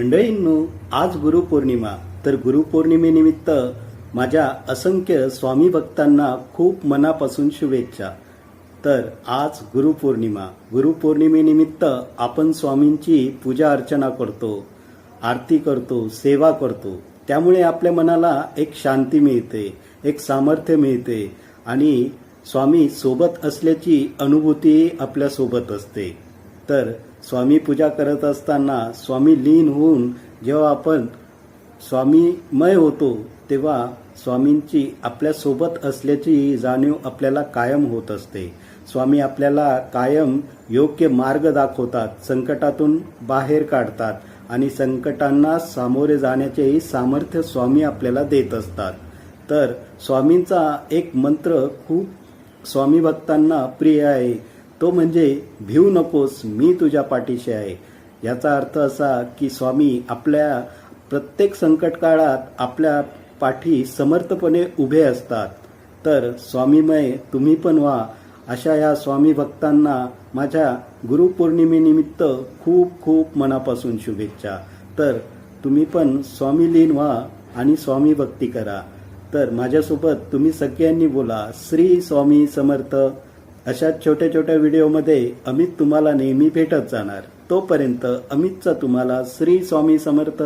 मंडळींनो, आज गुरुपौर्णिमा. तर गुरुपौर्णिमेनिमित्त माझ्या असंख्य स्वामी भक्तांना खूप मनापासून शुभेच्छा. तर आज गुरुपौर्णिमा. गुरुपौर्णिमेनिमित्त आपण स्वामींची पूजा अर्चना करतो, आरती करतो, सेवा करतो. त्यामुळे आपल्या मनाला एक शांती मिळते, एक सामर्थ्य मिळते आणि स्वामी सोबत असल्याची अनुभूती आपल्या सोबत असते. तर स्वामी पूजा करत असताना स्वामी लीन होऊन जेव्हा आपण स्वामीमय होतो तेव्हा स्वामींची आपल्यासोबत असल्याची जाणीव आपल्याला कायम होत असते. स्वामी आपल्याला कायम योग्य मार्ग दाखवतात, संकटातून बाहेर काढतात आणि संकटांना सामोरे जाण्याचेही सामर्थ्य स्वामी आपल्याला देत असतात. तर स्वामींचा एक मंत्र खूप स्वामी भक्तांना प्रिय आहे, तो म्हणजे भिवू नकोस, मी तुझ्या पाठीशी आहे. याचा अर्थ असा की स्वामी आपल्या प्रत्येक संकट काळात आपल्या पाठी समर्थपणे उभे असतात. तर स्वामीमय तुम्ही पण व्हा. अशा या स्वामी भक्तांना माझ्या गुरुपौर्णिमेनिमित्त खूप खूप मनापासून शुभेच्छा. तर तुम्ही पण स्वामी लीन व्हा आणि स्वामी भक्ती करा. तर माझ्यासोबत तुम्ही सगळ्यांनी बोला, श्री स्वामी समर्थ. अशा छोट्या छोट्या व्हिडिओमध्ये अमित तुम्हाला नेहमी भेटत जाणार. तोपर्यंत अमितचा तुम्हाला श्री स्वामी समर्थ.